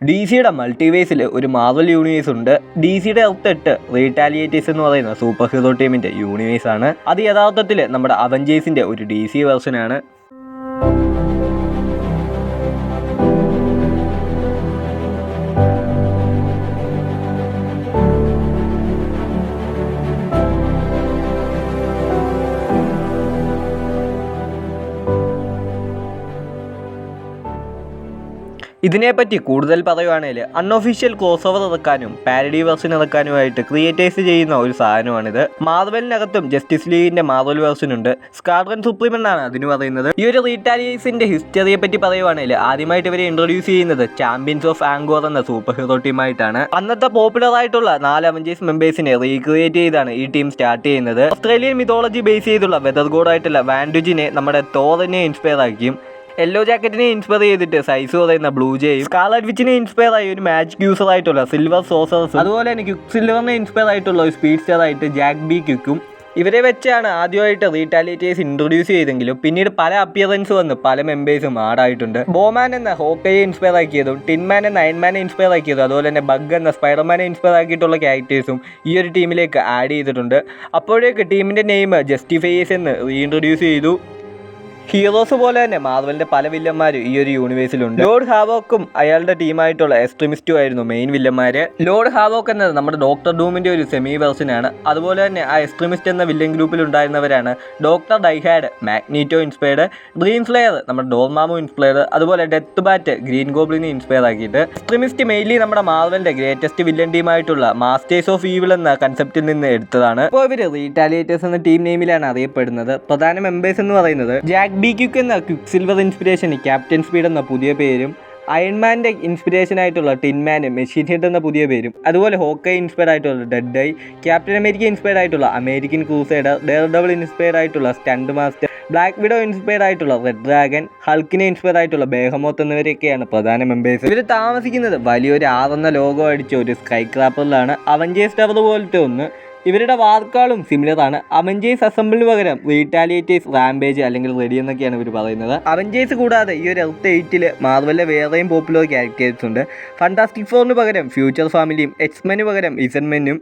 D സിയുടെ മൾട്ടിവേഴ്സിൽ ഒരു Marvel universe ഉണ്ട്. ഡി സിയുടെ അടുത്തിട്ട് റീറ്റാലിയേറ്റേഴ്സ് എന്ന് പറയുന്ന സൂപ്പർ ഹീറോ ടീമിൻ്റെ യൂണിവേഴ്സാണ്. അത് യഥാർത്ഥത്തിൽ നമ്മുടെ അവഞ്ചേഴ്സിൻ്റെ ഒരു ഡി സി വെർഷനാണ്. ഇതിനെപ്പറ്റി കൂടുതൽ പറയുവാണെങ്കിൽ അൺഒഫീഷ്യൽ ക്രോസ് ഓവർ ഇറക്കാനും പാരഡി വെർഷൻ ഇറക്കാനുമായിട്ട് ക്രിയേറ്റേഴ്സ് ചെയ്യുന്ന ഒരു സാധനമാണിത്. മാർവലിനകത്തും ജസ്റ്റിസ് ലീഗിൻ്റെ മാർവൽ വെർഷൻ ഉണ്ട്. സ്ക്വാഡ്രൺ സുപ്രീം എന്നാണ് അതിന് പറയുന്നത്. ഈ ഒരു റീറ്റാലിയേഴ്സിൻ്റെ ഹിസ്റ്ററിയെ പറ്റി പറയുവാണെങ്കിൽ ആദ്യമായിട്ട് ഇവരെ ഇൻട്രൊഡ്യൂസ് ചെയ്യുന്നത് ചാമ്പ്യൻസ് ഓഫ് ആംഗോർ എന്ന സൂപ്പർ ഹീറോ ടീമായിട്ടാണ്. അന്നത്തെ പോപ്പുലർ ആയിട്ടുള്ള 4 അവഞ്ചേഴ്സ് മെമ്പേഴ്സിനെ റീക്രിയേറ്റ് ചെയ്താണ് ഈ ടീം സ്റ്റാർട്ട് ചെയ്യുന്നത്. ഓസ്ട്രേലിയൻ മിതോളജി ബേസ് ചെയ്തുള്ള വെതർ ഗോഡായിട്ടുള്ള വാൻഡുജിനെ നമ്മുടെ തോറിനെ ഇൻസ്പയർ ആക്കിയും യെല്ലോ ജാക്കറ്റിനെ ഇൻസ്പയർ ചെയ്തിട്ട് സൈസ് പറയുന്ന ബ്ലൂ ജെയും സ്കാർലറ്റ് വിച്ചിനെ ഇൻസ്പയർ ആയി ഒരു മാജിക് യൂസർ ആയിട്ടുള്ള സിൽവർ സോസേഴ്സ്, അതുപോലെ തന്നെ ക്വിക്ക് സിൽവറിനെ ഇൻസ്പയർ ആയിട്ടുള്ള ഒരു സ്പീഡ് സ്റ്റാർ ആയിട്ട് ജാക്ക് ബി ക്വിക്കും ഇവരെ വെച്ചാണ് ആദ്യമായിട്ട് റീറ്റാലിയേറ്റേഴ്സ് ഇൻട്രൊഡ്യൂസ് ചെയ്തെങ്കിലും പിന്നീട് പല അപ്പിയറൻസ് വന്ന് പല മെമ്പേഴ്സും ആഡായിട്ടുണ്ട്. ബോമാൻ എന്ന ഹോക്കയെ ഇൻസ്പയർ ആക്കിയതും ടിൻമാൻ എന്ന അയൺമാനെ ഇൻസ്പയർ ആക്കിയതും അതുപോലെ തന്നെ ബഗ് എന്ന സ്പൈഡർമാനെ ഇൻസ്പയർ ആക്കിയിട്ടുള്ള ക്യാരക്ടേഴ്സും ഈ ഒരു ടീമിലേക്ക് ആഡ് ചെയ്തിട്ടുണ്ട്. അപ്പോഴേക്ക് ടീമിൻ്റെ നെയിം ജസ്റ്റിഫയേഴ്സ് എന്ന് റീഇൻട്രൊഡ്യൂസ് ചെയ്തു. ഹീറോസ് പോലെ തന്നെ മാർവലിൻ്റെ പല വില്ലന്മാരും ഈ ഒരു യൂണിവേഴ്സിലുണ്ട്. ലോർഡ് ഹാവോക്കും അയാളുടെ ടീമായിട്ടുള്ള എക്സ്ട്രീമിസ്റ്റും ആയിരുന്നു മെയിൻ വില്ലന്മാർ. ലോർഡ് ഹാവോക്ക് എന്നത് നമ്മുടെ ഡോക്ടർ ഡൂമിൻ്റെ ഒരു സെമി വെർഷനാണ്. അതുപോലെ തന്നെ ആ എക്സ്ട്രീമിസ്റ്റ് എന്ന വില്ലൻ ഗ്രൂപ്പിൽ ഉണ്ടായിരുന്നവരാണ് ഡോക്ടർ ഡൈഹാഡ് മാഗ്നീറ്റോ ഇൻസ്പയർഡ്, ഡ്രീം സ്ലെയർ നമ്മുടെ ഡോർമാമു ഇൻസ്പയർഡ്, അതുപോലെ ഡെത്ത് ബാറ്റ് ഗ്രീൻ ഗോബ്ലിനെ ഇൻസ്പയർ ആക്കിയിട്ട്. എക്സ്ട്രീമിസ്റ്റ് മെയിൻലി നമ്മുടെ മാർവലിൻ്റെ ഗ്രേറ്റസ്റ്റ് വില്ലൻ ടീമായിട്ടുള്ള മാസ്റ്റേഴ്സ് ഓഫ് ഈവിൾ എന്ന കൺസെപ്റ്റിൽ നിന്ന് എടുത്തതാണ്. ഇപ്പോൾ ഇവർ റീറ്റാലിയേറ്റേഴ്സ് എന്ന ടീം നെയിമിലാണ് അറിയപ്പെടുന്നത്. പ്രധാന മെമ്പേഴ്സ് എന്ന് പറയുന്നത് ജാക്ക് ബി ക്വിക്ക് എന്ന quick silver inspiration captain speed എന്ന പുതിയ പേരും, അയൺമാൻ്റെ ഇൻസ്പിറേഷൻ ആയിട്ടുള്ള ടിൻമാൻ മെഷീൻ ഹെഡ് എന്ന പുതിയ പേരും, അതുപോലെ ഹോക്കൈ ഇൻസ്പയർഡ് ആയിട്ടുള്ള dead eye, captain America inspired ആയിട്ടുള്ള American crusader, dare double inspired ആയിട്ടുള്ള stunt master, black widow inspired ആയിട്ടുള്ള റെഡ് ഡ്രാഗൺ, ഹൾക്കിനെ ഇൻസ്പയർഡ് ആയിട്ടുള്ള ബേഹമോത്ത് എന്നിവരൊക്കെയാണ് പ്രധാന മെമ്പേഴ്സ്. ഇവർ താമസിക്കുന്നത് വലിയൊരു 6 എന്ന ലോഗോ അടിച്ച ഒരു സ്കൈ ക്രാപ്പറിലാണ്. അവഞ്ചേഴ്സ് ടവർ പോലത്തെ ഒന്ന്. ഇവരുടെ വാർക്കാളും സിമിലർ ആണ്. അവഞ്ചേഴ്സ് അസംബിളിന് പകരം റീറ്റാലിയേറ്റേഴ്സ് റാംപേജ് അല്ലെങ്കിൽ റെഡി എന്നൊക്കെയാണ് ഇവർ പറയുന്നത്. അവഞ്ചേഴ്സ് കൂടാതെ ഈ ഒരു എർത്ത് 8 മാർവലിലെ വേറെയും പോപ്പുലർ ക്യാരക്ടേഴ്സ് ഉണ്ട്. ഫണ്ടാസ്റ്റിക് ഫോറിന് പകരം ഫ്യൂച്ചർ ഫാമിലിയും, എക്സ്മെന് പകരം ഇസൺമെനും,